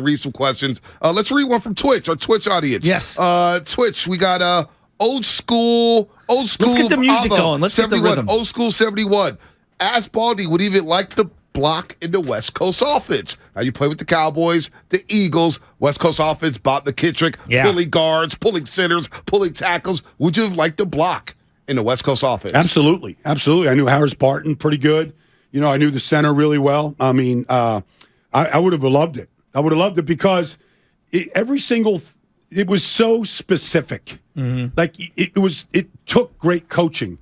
read some questions. Let's read one from Twitch, our Twitch audience. Yes. Twitch, we got old school. Let's get the music going. Let's get the rhythm. Old school 71. Ask Baldy would even like to block in the West Coast offense. Now you play with the Cowboys, the Eagles, West Coast offense, Bob McKittrick, pulling guards, pulling centers, pulling tackles. Would you have liked to block in the West Coast offense? Absolutely. I knew Harris Barton pretty good. I knew the center really well. I mean, I would have loved it. I would have loved it because it was so specific. Mm-hmm. Like it took great coaching.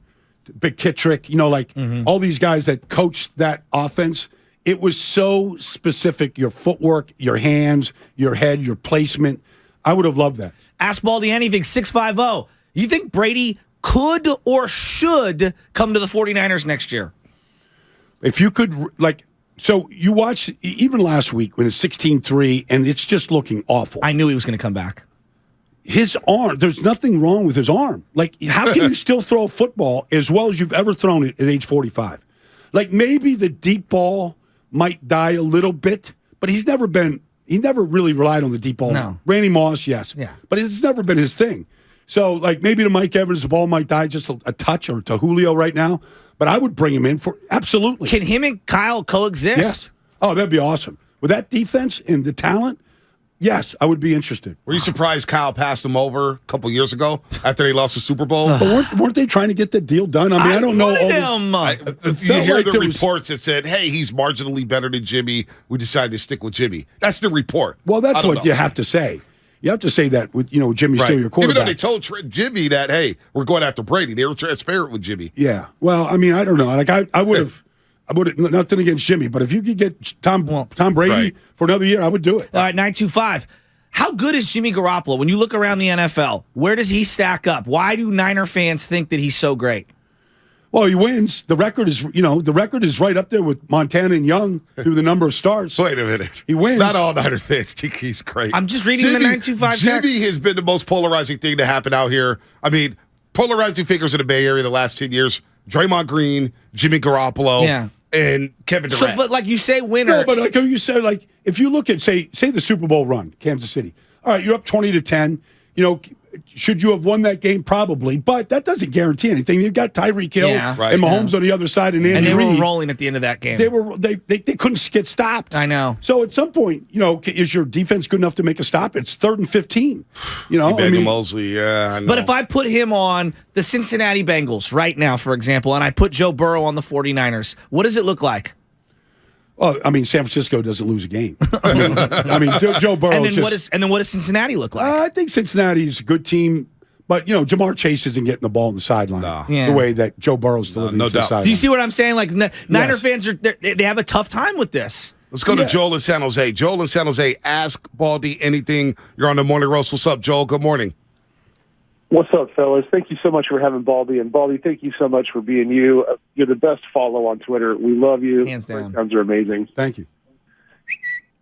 McKittrick, all these guys that coached that offense. It was so specific. Your footwork, your hands, your head, your placement. I would have loved that. Ask Baldy anything, 650. You think Brady could or should come to the 49ers next year? If you could, so you watched even last week when it's 16-3 and it's just looking awful. I knew he was going to come back. His arm, there's nothing wrong with his arm. How can you still throw a football as well as you've ever thrown it at age 45? Maybe the deep ball might die a little bit, but he never really relied on the deep ball. No. Randy Moss, yes. Yeah. But it's never been his thing. So, maybe to Mike Evans, the ball might die just a touch, or to Julio right now. But I would bring him in for absolutely. Can him and Kyle coexist? Yes. Oh, that'd be awesome. With that defense and the talent, yes, I would be interested. Were you surprised Kyle passed him over a couple years ago after they lost the Super Bowl? But weren't they trying to get the deal done? I mean, I don't know. You hear the reports that said, hey, he's marginally better than Jimmy. We decided to stick with Jimmy. That's the report. Well, that's what you have to say. You have to say that with Jimmy's still your quarterback. Even though they told Jimmy that, hey, we're going after Brady. They were transparent with Jimmy. Yeah. Well, I mean, I don't know. I would have. Nothing against Jimmy, but if you could get Tom Brady for another year, I would do it. All right, 925. How good is Jimmy Garoppolo? When you look around the NFL, where does he stack up? Why do Niner fans think that he's so great? Well, he wins. The record is right up there with Montana and Young through the number of starts. Wait a minute. He wins. Not all Niner fans think he's great. I'm just reading the 925 Jimmy text. has been the most polarizing thing to happen out here. I mean, polarizing figures in the Bay Area the last 10 years. Draymond Green, Jimmy Garoppolo, and Kevin Durant. So, but like you say, winner. No, but you said, if you look at, say the Super Bowl run, Kansas City. All right, you're up 20-10. Should you have won that game? Probably, but that doesn't guarantee anything. You've got Tyreek Hill and Mahomes on the other side, and Andy Reid. And they were rolling at the end of that game. They couldn't get stopped. I know. So at some point, is your defense good enough to make a stop? It's 3rd and 15. Mosley, yeah. I know. But if I put him on the Cincinnati Bengals right now, for example, and I put Joe Burrow on the 49ers, what does it look like? Well, I mean, San Francisco doesn't lose a game. Joe Burrow. And then what does Cincinnati look like? I think Cincinnati's a good team, but Jamar Chase isn't getting the ball on the sideline the way that Joe Burrow's delivering to the sideline. Do you see what I'm saying? Niner fans they have a tough time with this. Let's go to Joel in San Jose. Joel in San Jose, ask Baldy anything. You're on the Morning Roast. What's up, Joel? Good morning. What's up, fellas? Thank you so much for having Baldy. And Baldy, thank you so much for being you. You're the best follow on Twitter. We love you. Hands down. Breakdowns are amazing. Thank you.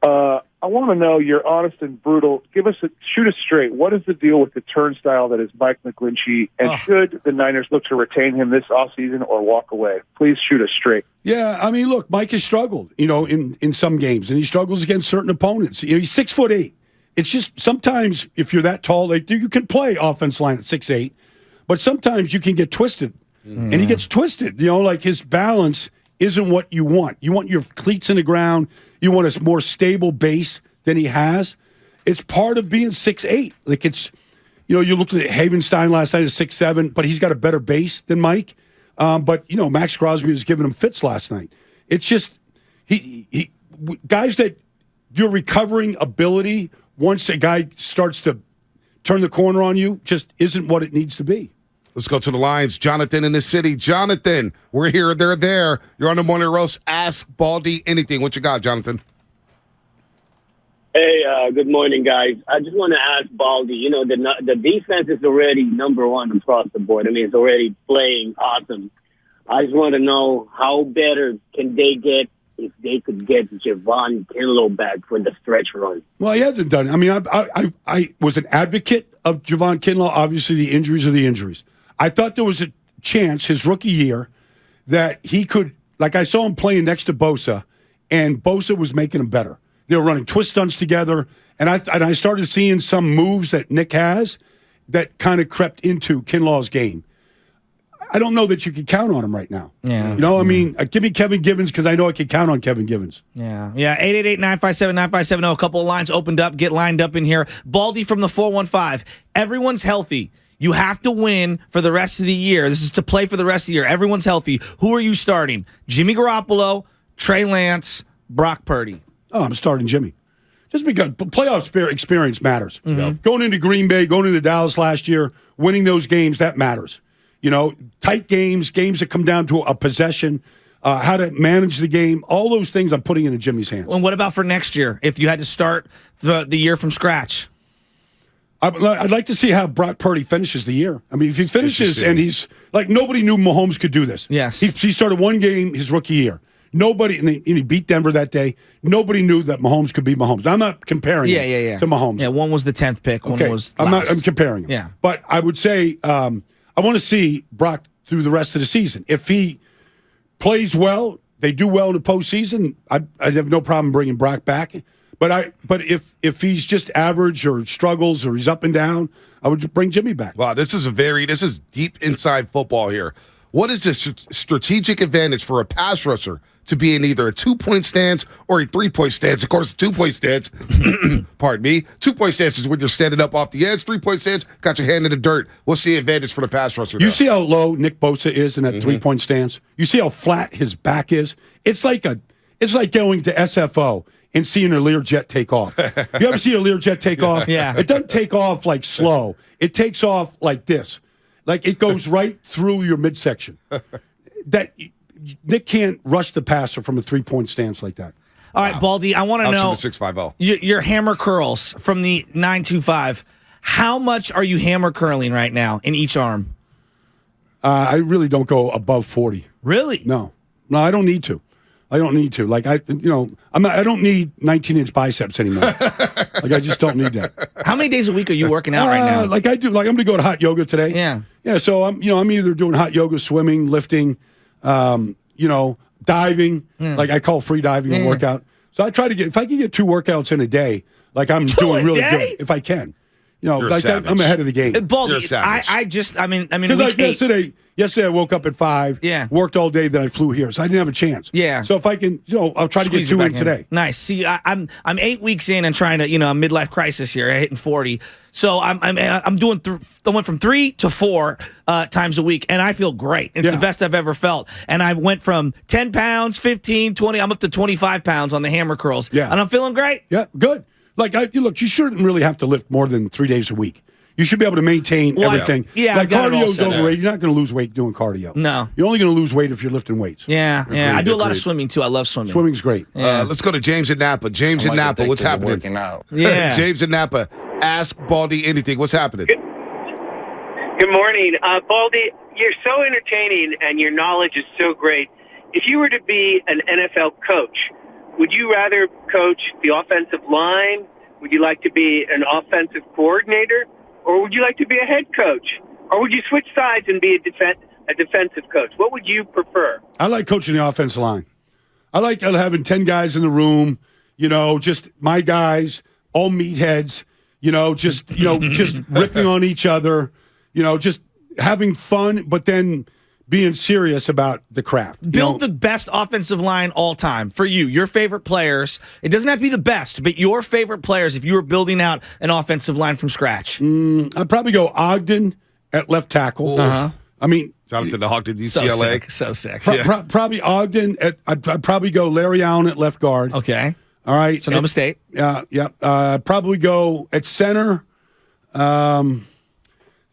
I want to know, you're honest and brutal. Shoot us straight. What is the deal with the turnstile that is Mike McGlinchey? And should the Niners look to retain him this offseason or walk away? Please shoot us straight. Yeah, I mean, look, Mike has struggled, in some games, and he struggles against certain opponents. He's 6'8". It's just sometimes if you're that tall, you can play offense line at 6'8", but sometimes you can get twisted, and he gets twisted. His balance isn't what you want. You want your cleats in the ground. You want a more stable base than he has. It's part of being 6'8". You looked at Havenstein last night at 6'7", but he's got a better base than Mike. But Max Crosby was giving him fits last night. It's just he guys that your recovering ability, once a guy starts to turn the corner on you, just isn't what it needs to be. Let's go to the lines. Jonathan in the city. Jonathan, we're here. They're there. You're on the Morning Roast. Ask Baldy anything. What you got, Jonathan? Hey, good morning, guys. I just want to ask Baldy, the defense is already number one across the board. I mean, it's already playing awesome. I just want to know how better can they get if they could get Javon Kinlaw back for the stretch run. Well, he hasn't done it. I mean, I was an advocate of Javon Kinlaw. Obviously, the injuries are the injuries. I thought there was a chance his rookie year that he could, I saw him playing next to Bosa, and Bosa was making him better. They were running twist stunts together. And I started seeing some moves that Nick has that kind of crept into Kinlaw's game. I don't know that you can count on him right now. Yeah. You know, I mean, give me Kevin Givens because I know I can count on Kevin Givens. Yeah. 888-957-9570. A couple of lines opened up. Get lined up in here. Baldy from the 415. Everyone's healthy. You have to win for the rest of the year. This is to play for the rest of the year. Everyone's healthy. Who are you starting? Jimmy Garoppolo, Trey Lance, Brock Purdy. Oh, I'm starting Jimmy. Just because playoff experience matters. Mm-hmm. Going into Green Bay, going into Dallas last year, winning those games, that matters. You know, tight games that come down to a possession, how to manage the game, all those things I'm putting into Jimmy's hands. And what about for next year if you had to start the year from scratch? I'd like to see how Brock Purdy finishes the year. I mean, if he finishes and he's like, nobody knew Mahomes could do this. Yes. He started one game his rookie year. Nobody, and he beat Denver that day. Nobody knew that Mahomes could be Mahomes. I'm not comparing him to Mahomes. Yeah, one was the 10th pick, one was last. I'm comparing him. Yeah. But I would say I want to see Brock through the rest of the season. If he plays well, they do well in the postseason, I have no problem bringing Brock back. But if he's just average or struggles or he's up and down, I would bring Jimmy back. Wow, this is deep inside football here. What is this strategic advantage for a pass rusher to be in either a 2-point stance or a 3-point stance? Of course, 2-point stance, pardon me, 2-point stance is when you're standing up off the edge. 3-point stance, got your hand in the dirt. What's the advantage for the pass rusher? You see how low Nick Bosa is in that 3-point stance? You see how flat his back is? It's like going to SFO and seeing a Learjet take off. You ever see a Learjet take off? Yeah. It doesn't take off like slow. It takes off like this. Like it goes right through your midsection. That Nick can't rush the passer from a 3-point stance like that. All right, Baldy, I want to know from the 650. Your hammer curls from the 925. How much are you hammer curling right now in each arm? I really don't go above 40. Really? No, I don't need to. Like I don't need 19-inch biceps anymore. Like I just don't need that. How many days a week are you working out right now? Like I do. Like I'm going to go to hot yoga today. Yeah. Yeah. So I'm either doing hot yoga, swimming, lifting, diving. Like I call free diving a workout. So I try to if I can get 2 workouts in a day, like I'm doing really good. If I can, You're like that, I'm ahead of the game. Baldy, Because yesterday I woke up at 5. Yeah. Worked all day. Then I flew here, so I didn't have a chance. Yeah. So if I can, I'll try to get 2 in today. Nice. See, I'm 8 weeks in and trying to, a midlife crisis here, hitting 40. So I'm doing. I went from 3 to 4 times a week, and I feel great. It's the best I've ever felt. And I went from 10 pounds, 15, 20. I'm up to 25 pounds on the hammer curls. Yeah. And I'm feeling great. Yeah. Good. Like you shouldn't really have to lift more than 3 days a week. You should be able to maintain everything. Yeah, like cardio's overrated. You're not going to lose weight doing cardio. No. You're only going to lose weight if you're lifting weights. Yeah. I do a lot of swimming, too. I love swimming. Swimming's great. Yeah. Let's go to James in Napa. James in Napa, what's happening? Working out. Yeah. James in Napa, ask Baldy anything. What's happening? Good morning. Baldy, you're so entertaining and your knowledge is so great. If you were to be an NFL coach, would you rather coach the offensive line? Would you like to be an offensive coordinator? Or would you like to be a head coach? Or would you switch sides and be a defensive coach? What would you prefer? I like coaching the offensive line. I like having 10 guys in the room, just my guys, all meatheads, just ripping on each other, just having fun, but then being serious about the craft. Build the best offensive line all time for you. Your favorite players. It doesn't have to be the best, but your favorite players if you were building out an offensive line from scratch. I'd probably go Ogden at left tackle. Uh-huh. I mean, Jonathan the Hawk to UCLA. So sick. Probably Ogden. I'd probably go Larry Allen at left guard. Okay. All right. Sonoma State. Yeah. Probably go at center.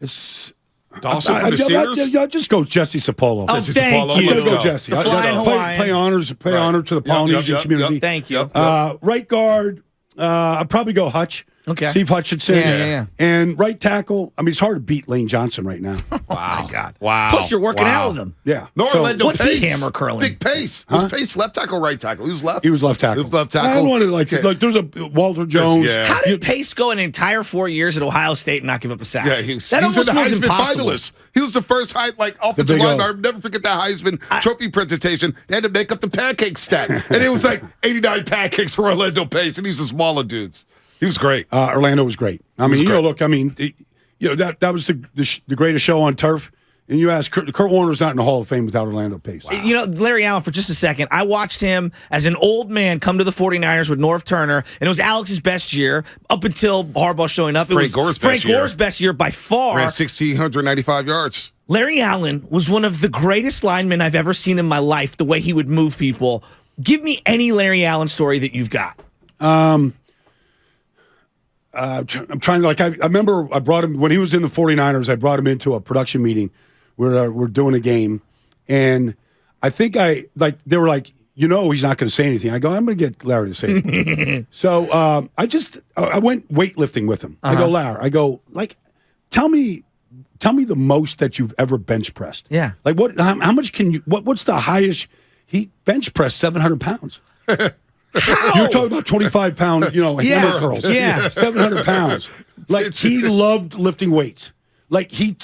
It's Dawson for the Steelers? Just go Jesse Sapolo. Oh, thank you. Let's go Jesse. The flying Hawaiian. Pay honor to the Polynesian community. Thank you. Right guard, I'd probably go Hutch. Okay. Steve Hutchinson. Yeah. And right tackle, I mean, it's hard to beat Lane Johnson right now. Wow. My God. Wow. Plus, you're working out with him. Yeah. Orlando what's Pace. he hammer curling? Big Pace. Was Pace left tackle, right tackle? He was left. He was left tackle. He was left tackle. I wanted like there's a Walter Jones. Yeah. How did Pace go an entire 4 years at Ohio State and not give up a sack? Yeah, he was that the almost was Heisman impossible. finalist. He was the first offensive big line. O. I'll never forget that Heisman trophy presentation. They had to make up the pancake stat. And it was like 89 pancakes for Orlando Pace, and he's the smaller dudes. He was great. Orlando was great. I mean, look, I mean, that was the greatest show on turf. And you ask, Kurt Warner's not in the Hall of Fame without Orlando Pace. Wow. You know, Larry Allen, for just a second, I watched him as an old man come to the 49ers with Norv Turner, and it was Alex's best year up until Harbaugh showing up. It was Frank Gore's best year by far. Ran 1,695 yards. Larry Allen was one of the greatest linemen I've ever seen in my life, the way he would move people. Give me any Larry Allen story that you've got. I'm trying to, I remember I brought him, when he was in the 49ers, I brought him into a production meeting where we're doing a game. And I think they were like, he's not going to say anything. I go, I'm going to get Larry to say it. So I went weightlifting with him. I go, Larry, tell me the most that you've ever bench pressed. Yeah. Like how much can you, what's the highest? He bench pressed 700 pounds. How? You're talking about 25-pound, hammer curls. Yeah. 700 pounds. Like, he loved lifting weights. Like, he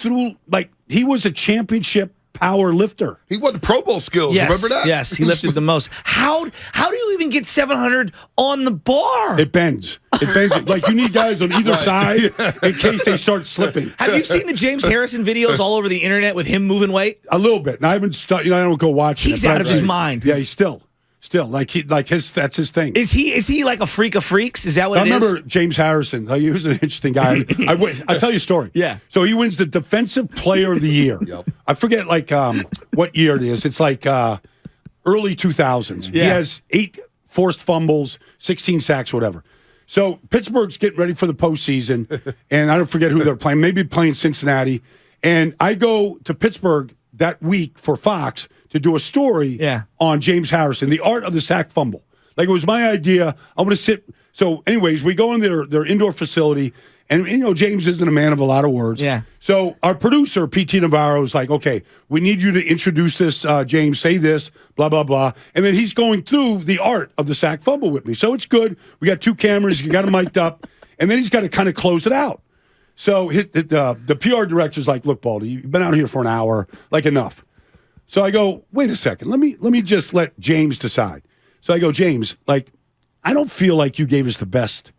was a championship power lifter. He won Pro Bowl skills. Yes, Remember that? yes, he lifted the most. How do you even get 700 on the bar? It bends. It bends. Like, you need guys on either side in case they start slipping. Have you seen the James Harrison videos all over the internet with him moving weight? A little bit. And I haven't I don't go watching. He's out of his mind. Yeah, he's still that's his thing. Is he like a freak of freaks? Is that what it is? I remember James Harrison. He was an interesting guy. I'll tell you a story. Yeah. So he wins the Defensive Player of the Year. Yep. I forget what year it is. It's like early 2000s. Yeah. He has 8 forced fumbles, 16 sacks, whatever. So Pittsburgh's getting ready for the postseason, and I don't forget who they're playing. Maybe playing Cincinnati. And I go to Pittsburgh that week for Fox to do a story on James Harrison, the art of the sack fumble. Like, it was my idea. I want to sit. So, anyways, we go in their indoor facility, and James isn't a man of a lot of words. Yeah. So our producer, P.T. Navarro, is like, okay, we need you to introduce this, James, say this, blah, blah, blah. And then he's going through the art of the sack fumble with me. So it's good. We got 2 cameras. You got him mic'd up. And then he's got to kind of close it out. So the PR director's like, look, Baldy, you've been out here for an hour. Like, enough. So I go, wait a second. Let me just let James decide. So I go, James, I don't feel like you gave us the best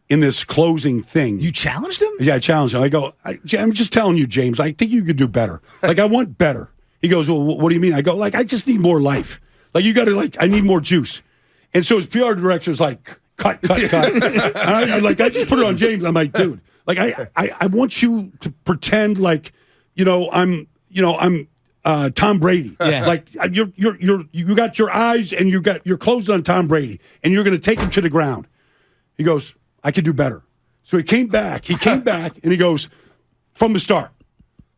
in this closing thing. You challenged him? Yeah, I challenged him. I go, I'm just telling you, James, I think you could do better. I want better. He goes, well, what do you mean? I go, I just need more life. You got to, I need more juice. And so his PR director's like, cut. And I just put it on James. I'm like, dude, I want you to pretend I'm Tom Brady. Yeah. You got your eyes and you're closed on Tom Brady, and you're going to take him to the ground. He goes, I could do better. So he came back and he goes, from the start.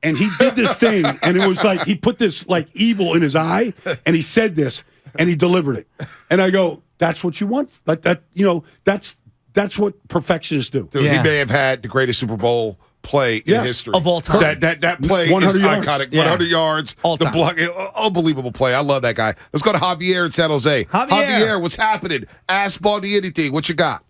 And he did this thing, and it was like he put this evil in his eye, and he said this, and he delivered it. And I go, that's what you want? That's what perfectionists do. Dude, he may have had the greatest Super Bowl play in history of all time. That play 100 is yards. iconic. 100 yards. All time. The block, unbelievable play. I love that guy. Let's go to Javier in San Jose. Javier, what's happening? Ask Baldy anything. What you got?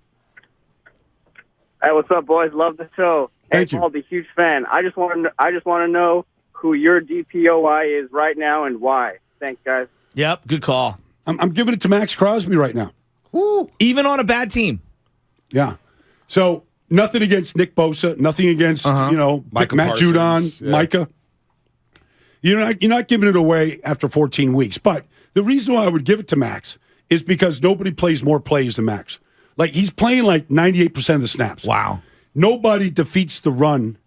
Hey, what's up, boys? Love the show. Thank you. Baldy, huge fan. I just want to know who your DPOI is right now and why. Thanks, guys. Yep, good call. I'm giving it to Max Crosby right now. Ooh. Even on a bad team. Yeah. So nothing against Nick Bosa, nothing against Micah Matt Parsons, Judon, yeah. Micah. You're not giving it away after 14 weeks. But the reason why I would give it to Max is because nobody plays more plays than Max. He's playing 98% of the snaps. Wow. Nobody defeats the run.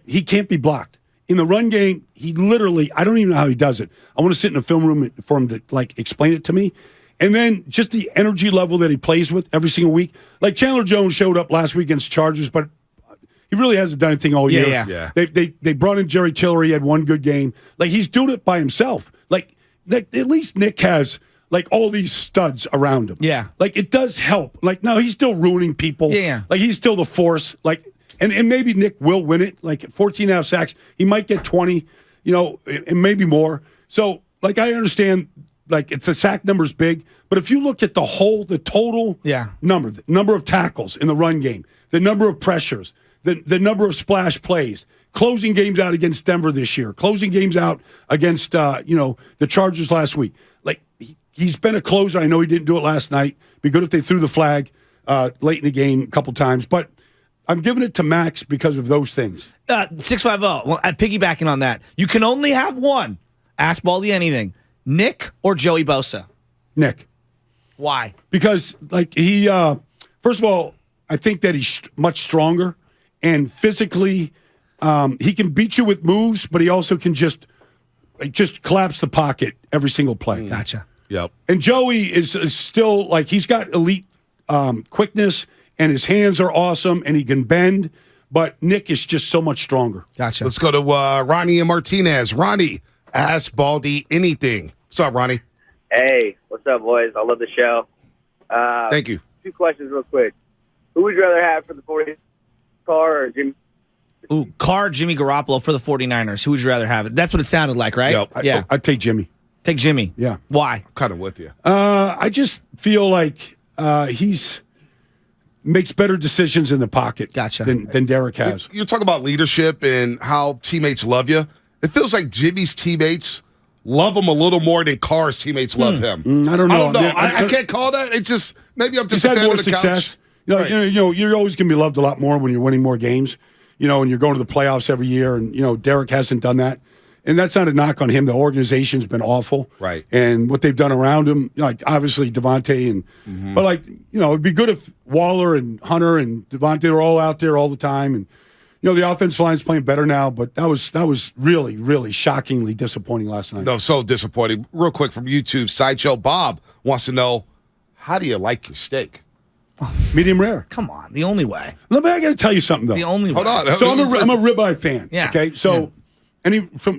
He can't be blocked. In the run game, he literally, I don't even know how he does it. I want to sit in a film room for him to explain it to me. And then just the energy level that he plays with every single week. Chandler Jones showed up last week against Chargers, but he really hasn't done anything all year. Yeah. They brought in Jerry Tillery, he had one good game. He's doing it by himself. At least Nick has like all these studs around him. Yeah. Like it does help. Like no, he's still ruining people. Yeah. Like he's still the force. Like and maybe Nick will win it. Like 14.5 sacks, he might get 20. And maybe more. So like I understand. Like if the sack number's big, but if you look at the total number, the number of tackles in the run game, the number of pressures, the number of splash plays, closing games out against Denver this year, closing games out against the Chargers last week. Like he's been a closer. I know he didn't do it last night. Be good if they threw the flag late in the game a couple times, but I'm giving it to Max because of those things. 650. Well, I'm piggybacking on that. You can only have one. Ask Baldy anything. Nick or Joey Bosa? Nick. Why? Because like he, first of all, I think that he's much stronger and physically, he can beat you with moves, but he also can just collapse the pocket every single play. Gotcha. Yep. And Joey is still like he's got elite quickness and his hands are awesome and he can bend, but Nick is just so much stronger. Gotcha. Let's go to Ronnie Martinez. Ronnie, ask Baldy anything. What's up, Ronnie? Hey, what's up, boys? I love the show. Thank you. 2 questions real quick. Who would you rather have for the 40 Carr or Jimmy? Ooh, Carr, Jimmy Garoppolo for the 49ers. Who would you rather have? That's what it sounded like, right? Yep. Yeah. I'd take Jimmy. Take Jimmy. Yeah. Why? I'm kind of with you. I just feel like he's makes better decisions in the pocket than Derek has. You're talking about leadership and how teammates love you. It feels like Jimmy's teammates love him a little more than Carr's teammates love him. I don't know. I can't call that. It's just maybe I'm just he's a had fan more of the success. couch. You're always going to be loved a lot more when you're winning more games. And you're going to the playoffs every year. And Derek hasn't done that. And that's not a knock on him. The organization's been awful. Right. And what they've done around him, like obviously Devontae but it'd be good if Waller and Hunter and Devontae were all out there all the time. And the offensive line's playing better now, but that was really, really shockingly disappointing last night. No, so disappointing. Real quick from YouTube, Sideshow Bob wants to know, how do you like your steak? Medium rare. Come on, the only way. I got to tell you something though. The only way. Hold on. So I'm a ribeye fan. Yeah. Okay. So,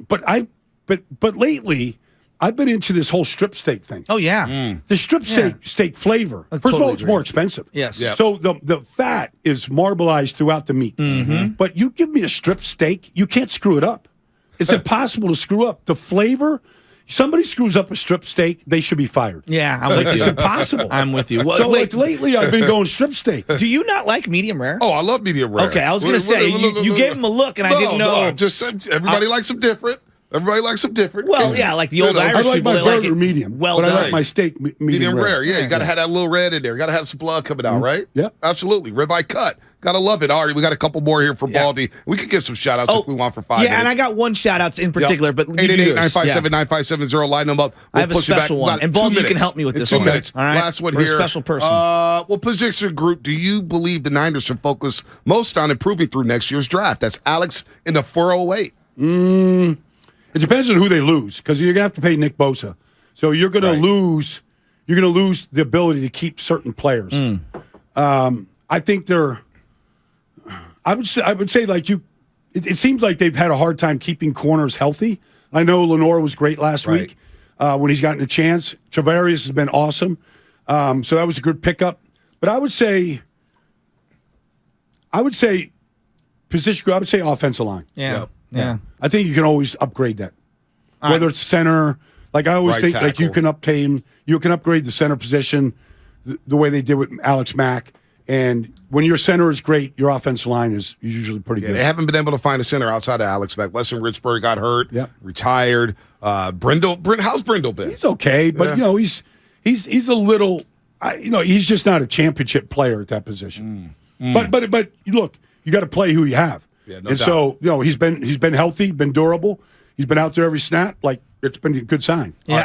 but lately, I've been into this whole strip steak thing. Oh yeah. The strip steak flavor. First of all, it's more expensive. Yes. Yep. So the fat is marbleized throughout the meat. But you give me a strip steak, you can't screw it up. It's impossible to screw up the flavor. Somebody screws up a strip steak, they should be fired. Yeah, I'm with you. It's impossible. I'm with you. Well, So lately, I've been going strip steak. do you not like medium rare? Oh, I love medium rare. Okay, I was going to say, you gave him a look, and I didn't know. No, just everybody likes them different. Everybody likes them different. Well, yeah, like the old I Irish like people, my they like burger it medium, well but done. I like my steak medium rare. Yeah, you got to have that little red in there. You got to have some blood coming out, right? Yeah. Absolutely. Ribeye cut. Got to love it. All right, we got a couple more here for Baldy. We could get some shout-outs if we want for 5 minutes. Yeah, and I got one shout-outs in particular, but you do yours. 888-957-9570. Line them up. I have a special one. And Baldy, you can help me with this one. 2 minutes. All right? Last one We're here. a special person. What position group do you believe the Niners should focus most on improving through next year's draft? That's Alex in the 408. It depends on who they lose because you're gonna have to pay Nick Bosa, so you're gonna lose. You're gonna lose the ability to keep certain players. I think they're. I would say like you. It seems like they've had a hard time keeping corners healthy. I know Lenore was great last week when he's gotten a chance. Travarius has been awesome, so that was a good pickup. But I would say position group. I would say offensive line. Yeah. I think you can always upgrade that. Whether it's center, like I always think, like you can upgrade the center position the way they did with Alex Mack. And when your center is great, your offensive line is usually pretty good. They haven't been able to find a center outside of Alex Mack. Weston Richburg got hurt, retired. How's Brindle been? He's okay, but he's a little. He's just not a championship player at that position. But look, you got to play who you have. Yeah, no and doubt. So he's been healthy, been durable. He's been out there every snap. Like it's been a good sign. Yeah.